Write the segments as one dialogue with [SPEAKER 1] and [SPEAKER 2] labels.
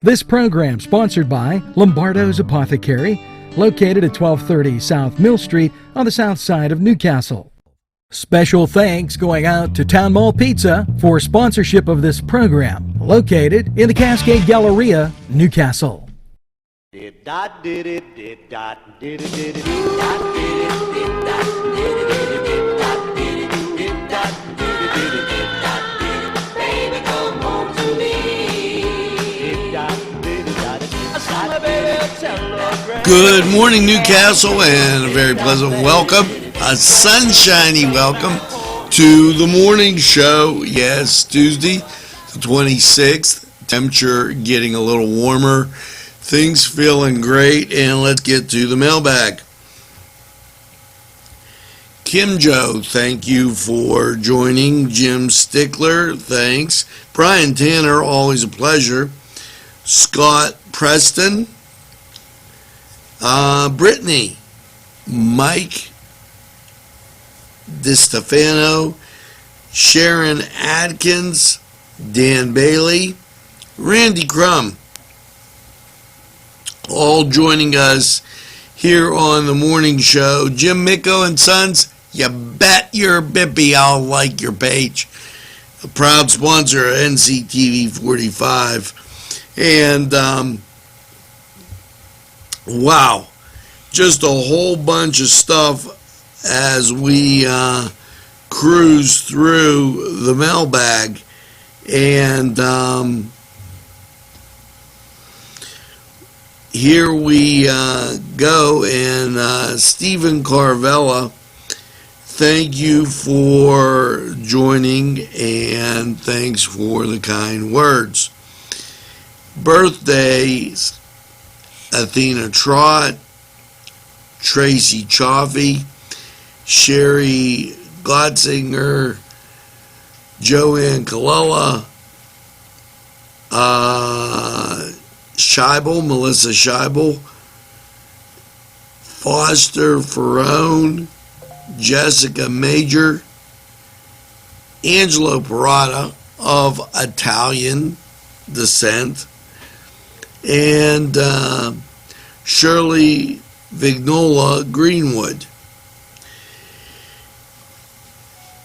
[SPEAKER 1] This program sponsored by Lombardo's Apothecary, located at 1230 South Mill Street on the south side of Newcastle. Special thanks going out to Town Mall Pizza for sponsorship of this program, located in the Cascade Galleria, Newcastle.
[SPEAKER 2] Good morning, Newcastle, and a very pleasant welcome, a sunshiny welcome to the morning show. Yes, Tuesday, the 26th, temperature getting a little warmer, things feeling great, and let's get to the mailbag. Kim Joe, thank you for joining. Jim Stickler, thanks. Brian Tanner, always a pleasure. Scott Preston, Brittany, Mike DiStefano, Sharon Adkins, Dan Bailey, Randy Crum, all joining us here on the morning show. Jim Micko and Sons, you bet your bippy I'll like your page. A proud sponsor of NCTV45. And wow, just a whole bunch of stuff as we cruise through the mailbag. And here we go. And Stephen Carvella, thank you for joining, and thanks for the kind words. Birthdays: Athena Trott, Tracy Chaffee, Sherry Glotzinger, Joanne Colella, Scheibel, Melissa Scheibel, Foster Ferrone, Jessica Major, Angelo Parada of Italian descent, and Shirley Vignola Greenwood.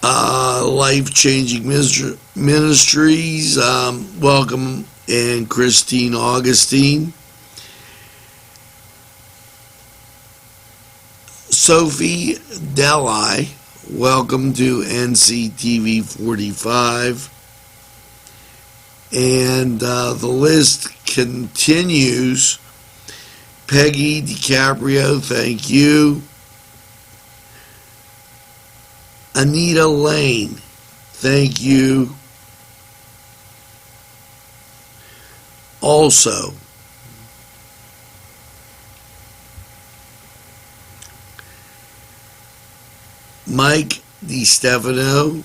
[SPEAKER 2] Life Changing Ministries, welcome, and Christine Augustine. Sophie Deli, welcome to NCTV45. And the list continues. Peggy DiCaprio, thank you. Anita Lane, thank you. Also, Mike DiStefano,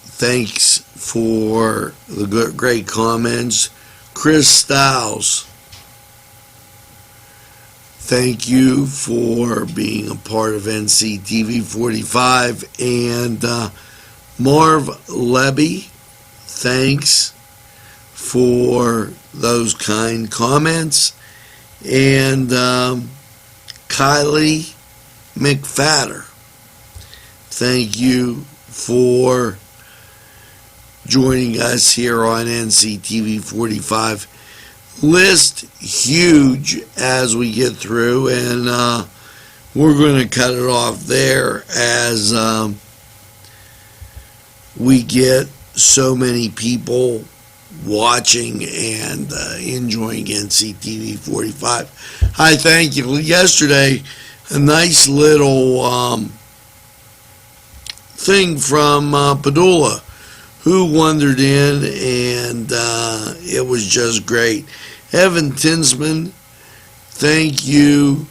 [SPEAKER 2] thanks for the great comments. Chris Stiles, thank you for being a part of NCTV45. And Marv Levy, thanks for those kind comments. And Kylie McFadder, thank you for joining us here on NCTV45. List huge as we get through, and we're going to cut it off there as we get so many people watching and enjoying NCTV45. Hi, thank you. Yesterday, a nice little thing from Padula, who wandered in, and it was just great. Evan Tinsman, thank you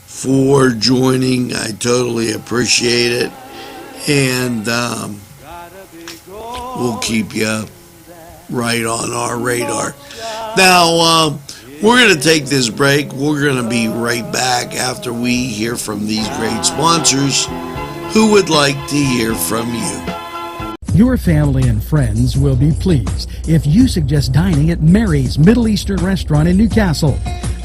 [SPEAKER 2] for joining. I totally appreciate it, and we'll keep you right on our radar. Now, we're going to take this break. We're going to be right back after we hear from these great sponsors who would like to hear from you.
[SPEAKER 1] Your family and friends will be pleased if you suggest dining at Mary's Middle Eastern Restaurant in Newcastle.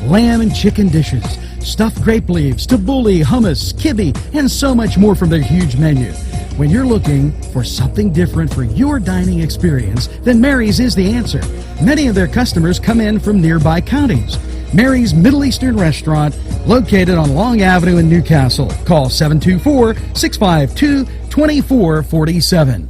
[SPEAKER 1] Lamb and chicken dishes, stuffed grape leaves, tabbouleh, hummus, kibbe, and so much more from their huge menu. When you're looking for something different for your dining experience, then Mary's is the answer. Many of their customers come in from nearby counties. Mary's Middle Eastern Restaurant, located on Long Avenue in Newcastle. Call 724-652-2447.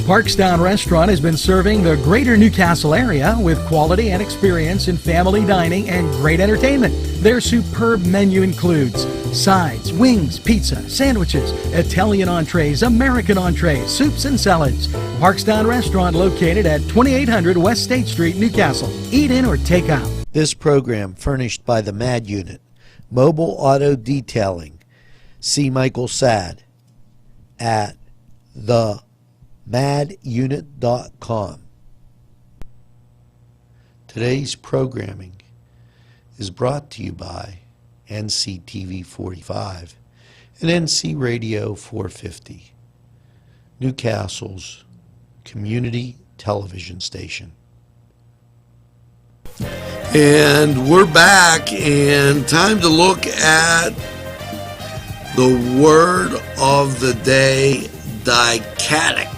[SPEAKER 1] Parkstown Restaurant has been serving the greater Newcastle area with quality and experience in family dining and great entertainment. Their superb menu includes sides, wings, pizza, sandwiches, Italian entrees, American entrees, soups and salads. Parkstown Restaurant located at 2800 West State Street, Newcastle. Eat in or take out.
[SPEAKER 3] This program furnished by the MAD Unit, Mobile Auto Detailing. See Michael Sad at themadunit.com. Today's programming is brought to you by NCTV45 and NC Radio 450, Newcastle's community television station.
[SPEAKER 2] And we're back, and time to look at the word of the day, dichotic.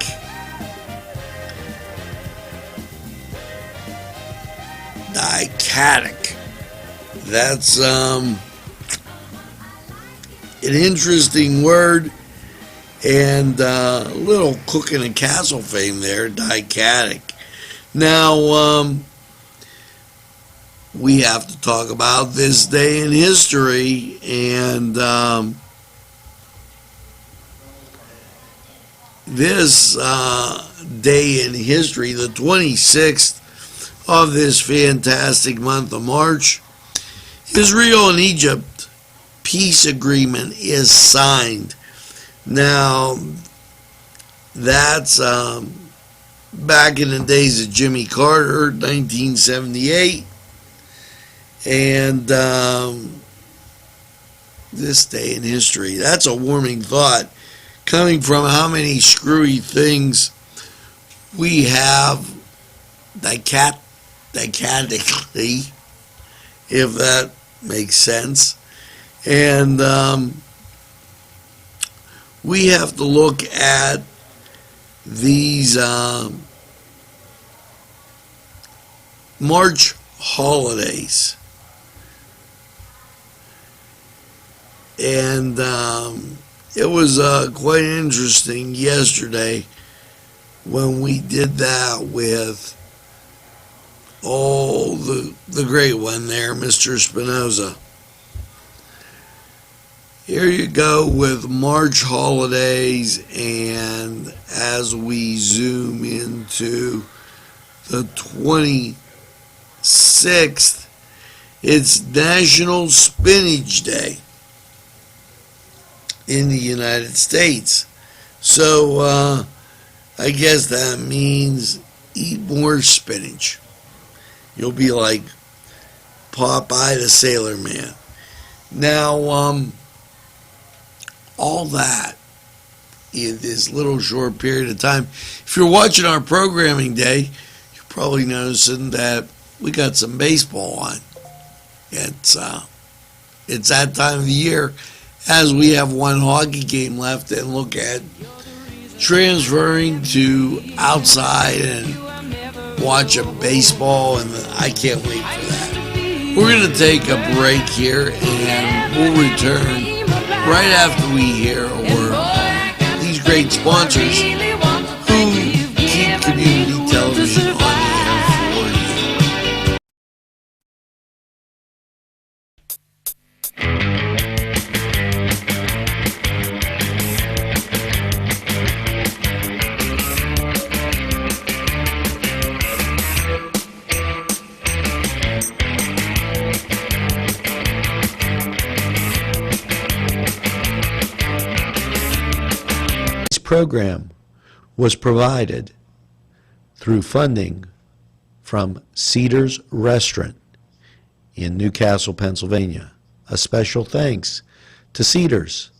[SPEAKER 2] Dichotic. That's an interesting word, and a little cooking and castle fame there, dichotic. Now, we have to talk about this day in history, and this day in history, the 26th of this fantastic month of March, Israel and Egypt peace agreement is signed. Now, that's back in the days of Jimmy Carter, 1978. And this day in history, that's a warming thought, coming from how many screwy things we have dichotically, if that makes sense. And we have to look at these March holidays. And it was quite interesting yesterday when we did that with the great one there, Mr. Spinoza. Here you go with March holidays, and as we zoom into the 26th, it's National Spinach Day in the United States. So I guess that means eat more spinach. You'll be like Popeye the Sailor Man. Now, all that in this little short period of time. If you're watching our programming day, you're probably noticing that we got some baseball on. It's that time of the year, as we have one hockey game left and look at transferring to outside and watch a baseball, and I can't wait for that. We're going to take a break here, and we'll return right after we hear these great sponsors who keep community television on the air for you.
[SPEAKER 3] Program was provided through funding from Cedars Restaurant in Newcastle, Pennsylvania. A special thanks to Cedars,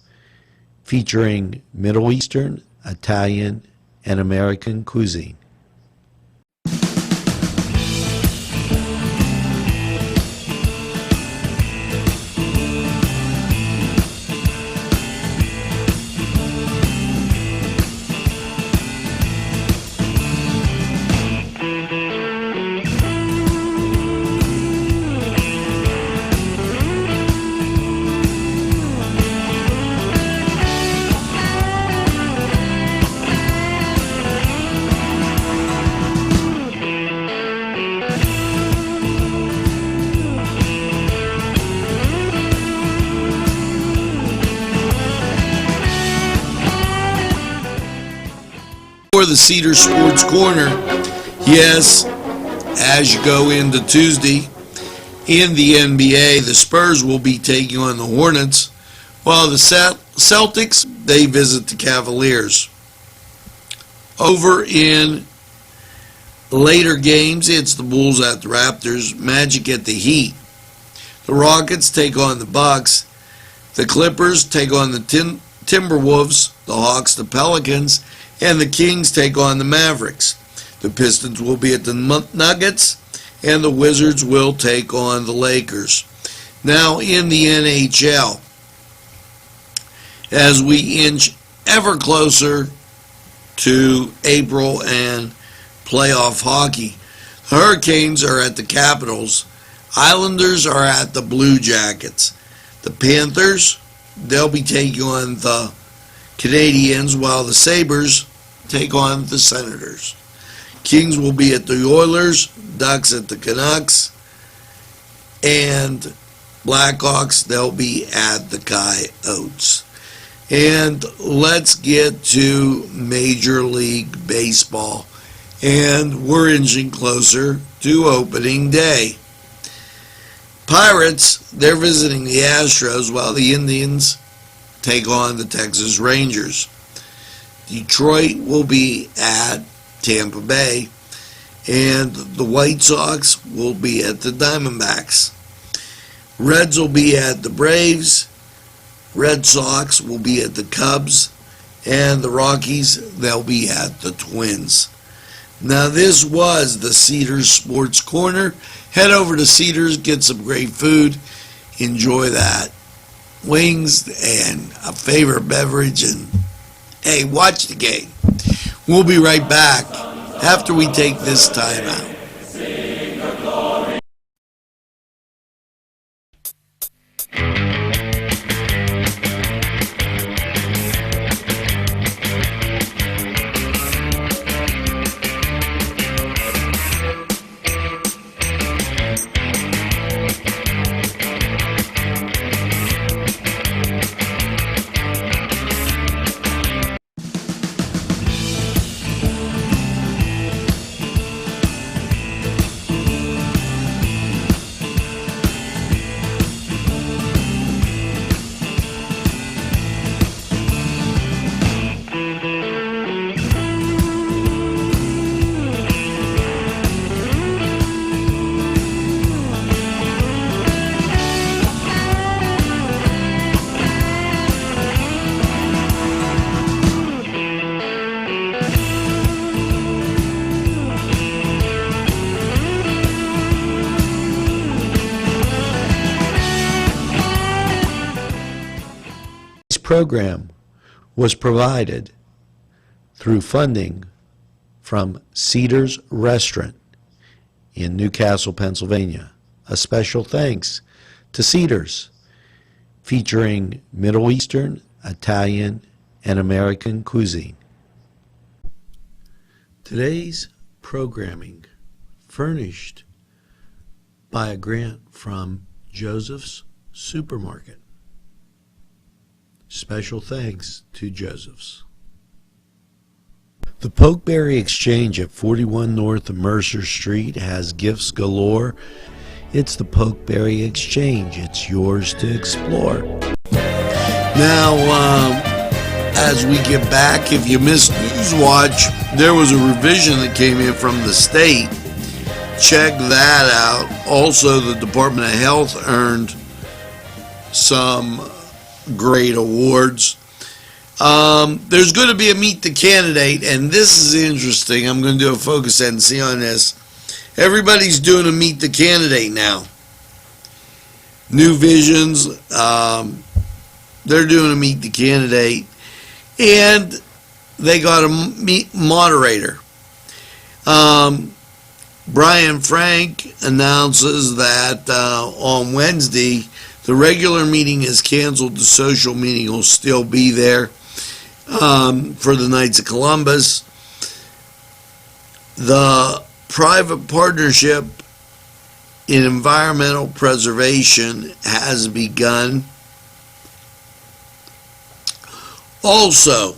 [SPEAKER 3] featuring Middle Eastern, Italian, and American cuisine.
[SPEAKER 2] For the Cedar Sports Corner, yes, as you go into Tuesday, in the NBA, the Spurs will be taking on the Hornets, while the Celtics, they visit the Cavaliers. Over in later games, it's the Bulls at the Raptors, Magic at the Heat. The Rockets take on the Bucks. The Clippers take on the Timberwolves, the Hawks, the Pelicans, and the Kings take on the Mavericks. The Pistons will be at the Nuggets, and the Wizards will take on the Lakers. Now in the NHL, as we inch ever closer to April and playoff hockey, the Hurricanes are at the Capitals. Islanders are at the Blue Jackets. The Panthers, they'll be taking on the Canadiens, while the Sabres take on the Senators. Kings will be at the Oilers, Ducks at the Canucks, and Blackhawks, they'll be at the Coyotes. And let's get to Major League Baseball. And we're inching closer to opening day. Pirates, they're visiting the Astros, while the Indians take on the Texas Rangers. Detroit will be at Tampa Bay, and the White Sox will be at the Diamondbacks. Reds will be at the Braves, Red Sox will be at the Cubs, and the Rockies, they'll be at the Twins. Now this was the Cedars Sports Corner. Head over to Cedars, get some great food, enjoy that. Wings and a favorite beverage, and hey, watch the game. We'll be right back after we take this time out.
[SPEAKER 3] Program was provided through funding from Cedars Restaurant in Newcastle, Pennsylvania. A special thanks to Cedars, featuring Middle Eastern, Italian, and American cuisine. Today's programming furnished by a grant from Joseph's Supermarket. Special thanks to Joseph's. The Pokeberry Exchange at 41 North Mercer Street has gifts galore. It's the Pokeberry Exchange. It's yours to explore.
[SPEAKER 2] Now, as we get back, if you missed Newswatch, there was a revision that came in from the state. Check that out. Also, the Department of Health earned some great awards. There's going to be a Meet the Candidate, and this is interesting. I'm going to do a focus NC on this. Everybody's doing a Meet the Candidate now. New Visions, they're doing a Meet the Candidate, and they got a moderator. Brian Frank announces that on Wednesday, the regular meeting is canceled. The social meeting will still be there for the Knights of Columbus. The private partnership in environmental preservation has begun. Also,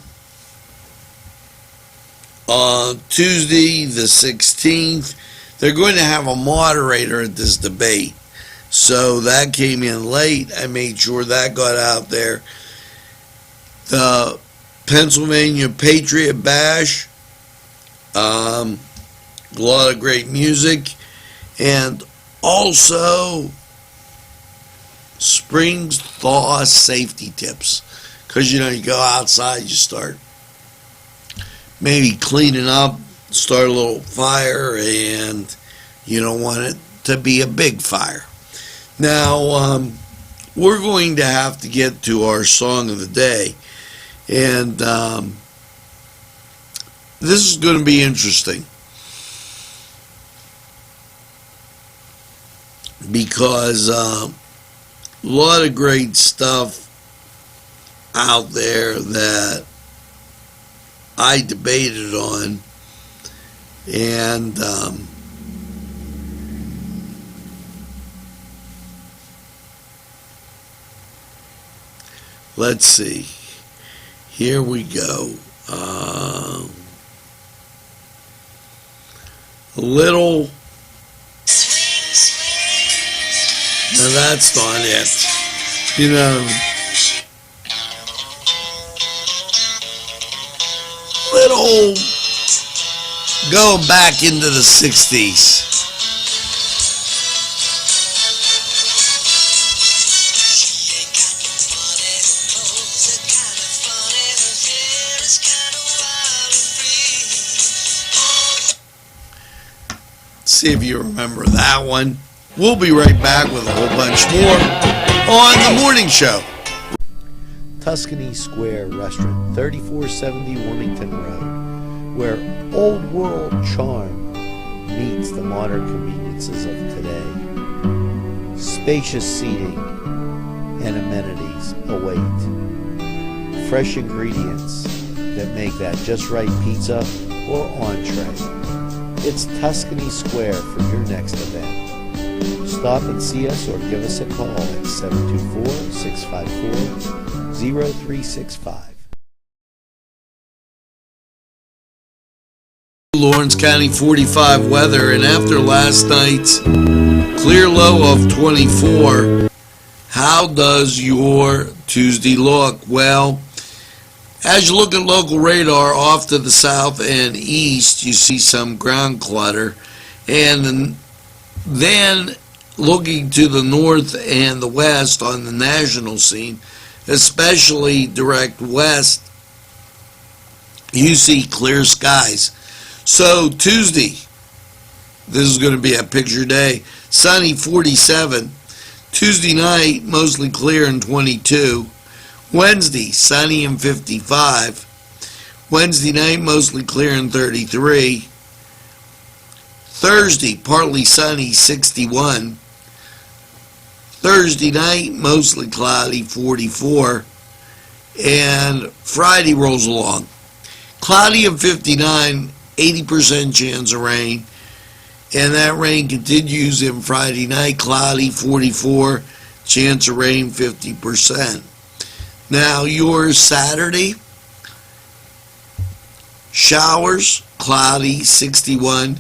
[SPEAKER 2] on Tuesday the 16th, they're going to have a moderator at this debate. So that came in late. I made sure that got out there. The Pennsylvania Patriot Bash, a lot of great music, and also Springs Thaw safety tips. Because, you go outside, you start maybe cleaning up, start a little fire, and you don't want it to be a big fire. Now, we're going to have to get to our song of the day, and this is going to be interesting because a lot of great stuff out there that I debated on, and let's see. Here we go. A little. Now that's not it. Little going back into the 60s. See if you remember that one. We'll be right back with a whole bunch more on the morning show.
[SPEAKER 3] Tuscany Square Restaurant, 3470 Wilmington Road, where old world charm meets the modern conveniences of today. Spacious seating and amenities await. Fresh ingredients that make that just right pizza or entree. It's Tuscany Square for your next event. Stop and see us or give us a call at 724-654-0365.
[SPEAKER 2] Lawrence County 45 weather, and after last night's clear low of 24, how does your Tuesday look? Well, as you look at local radar off to the south and east, you see some ground clutter, and then looking to the north and the west on the national scene, especially direct west, you see clear skies. So Tuesday, this is going to be a picture day. Sunny 47. Tuesday night, mostly clear and 22. Wednesday, sunny and 55. Wednesday night, mostly clear and 33. Thursday, partly sunny, 61. Thursday night, mostly cloudy, 44. And Friday rolls along. Cloudy and 59, 80% chance of rain. And that rain continues in Friday night, cloudy, 44, chance of rain, 50%. Now, your Saturday, showers, cloudy, 61,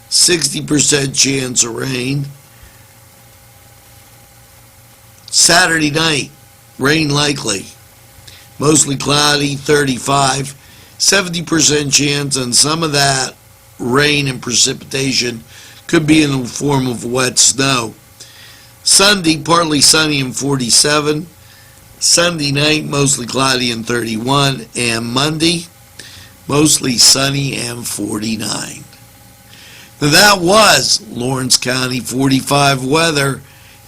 [SPEAKER 2] 60% chance of rain. Saturday night, rain likely, mostly cloudy, 35, 70% chance, and some of that rain and precipitation could be in the form of wet snow. Sunday, partly sunny and 47. Sunday night, mostly cloudy and 31. And Monday, mostly sunny and 49. Now that was Lawrence County 45 weather.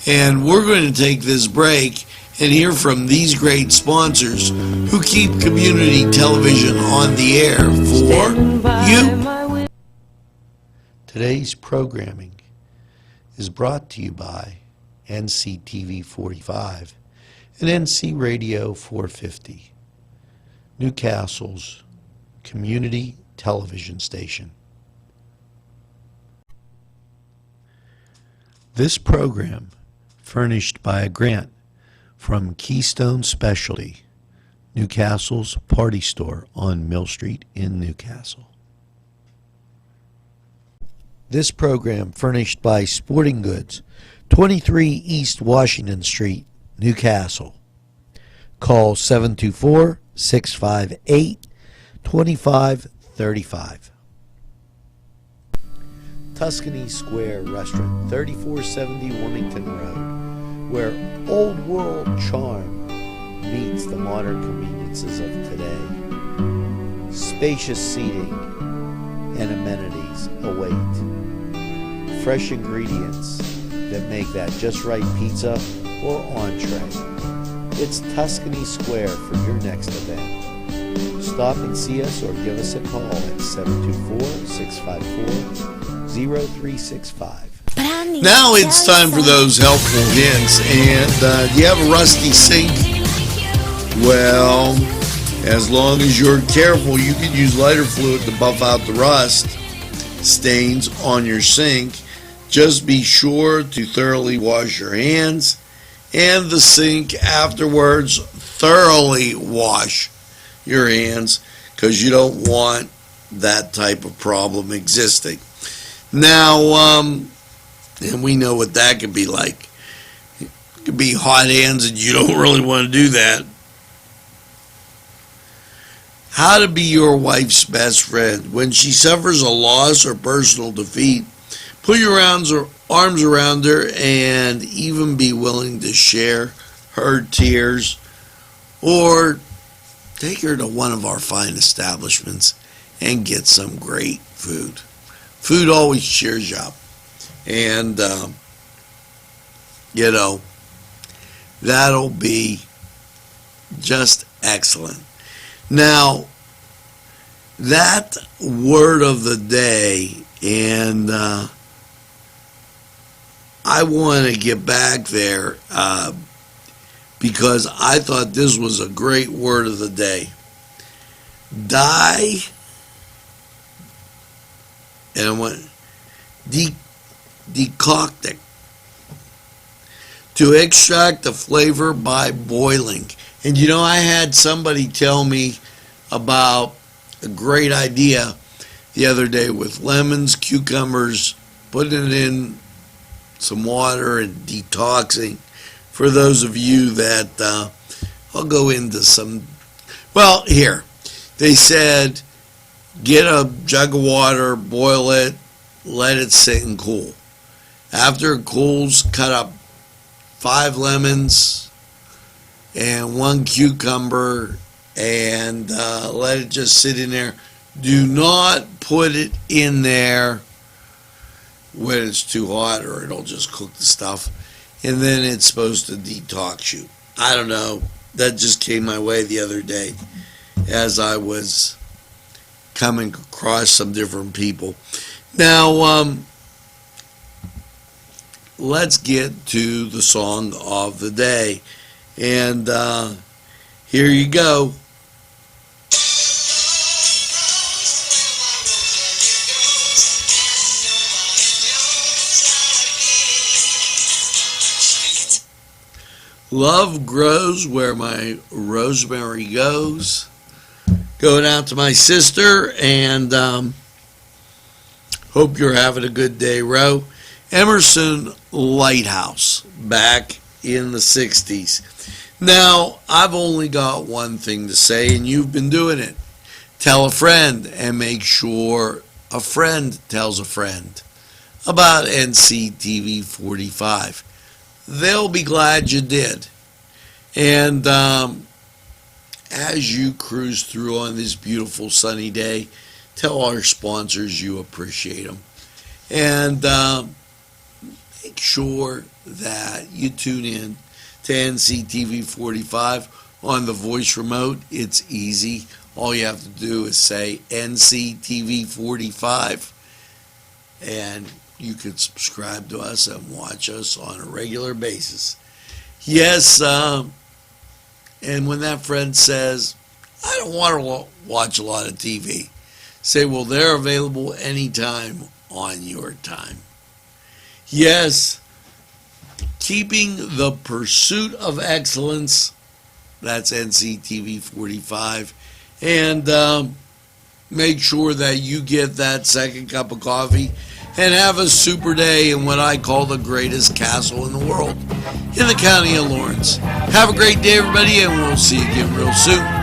[SPEAKER 2] And we're going to take this break and hear from these great sponsors who keep community television on the air for you.
[SPEAKER 3] Today's programming is brought to you by NCTV45 and NC Radio 450, Newcastle's community television station. This program furnished by a grant from Keystone Specialty, Newcastle's party store on Mill Street in Newcastle. This program furnished by Sporting Goods, 23 East Washington Street, Newcastle. Call 724-658-2535. Tuscany Square Restaurant, 3470 Wilmington Road, where old world charm meets the modern conveniences of today. Spacious seating and amenities await. Fresh ingredients that make that just right pizza or entree. It's Tuscany Square for your next event. Stop and see us or give us a call at 724-654-0365.
[SPEAKER 2] Now it's time for those helpful hints. And do you have a rusty sink? Well, as long as you're careful, you can use lighter fluid to buff out the rust stains on your sink. Just be sure to thoroughly wash your hands and the sink afterwards. Thoroughly wash your hands because you don't want that type of problem existing. Now, and we know what that could be like. It could be hot hands and you don't really want to do that. How to be your wife's best friend. When she suffers a loss or personal defeat, put your arms around her and even be willing to share her tears, or take her to one of our fine establishments and get some great food. Food always cheers you up. And, that'll be just excellent. Now, that word of the day, and I want to get back there because I thought this was a great word of the day. And I went decoctic. To extract the flavor by boiling. And I had somebody tell me about a great idea the other day with lemons, cucumbers, putting it in some water and detoxing. For those of you that, I'll go into some, well, here, they said, get a jug of water, boil it, let it sit and cool. After it cools, cut up 5 lemons and 1 cucumber and let it just sit in there. Do not put it in there when it's too hot or it'll just cook the stuff. And then it's supposed to detox you. I don't know. That just came my way the other day as I was coming across some different people. Now, let's get to the song of the day. And here you go. Love grows where my rosemary goes. Going out to my sister, and hope you're having a good day, Ro. Emerson Lighthouse, back in the 60s. Now, I've only got one thing to say, and you've been doing it. Tell a friend, and make sure a friend tells a friend about NCTV45. They'll be glad you did. And as you cruise through on this beautiful sunny day, tell our sponsors you appreciate them. And make sure that you tune in to NCTV45 on the voice remote. It's easy. All you have to do is say NCTV45, and you can subscribe to us and watch us on a regular basis. Yes, and when that friend says, I don't want to watch a lot of TV, say, well, they're available anytime on your time. Yes, keeping the pursuit of excellence, that's NCTV 45, and make sure that you get that second cup of coffee and have a super day in what I call the greatest castle in the world, in the county of Lawrence. Have a great day, everybody, and we'll see you again real soon.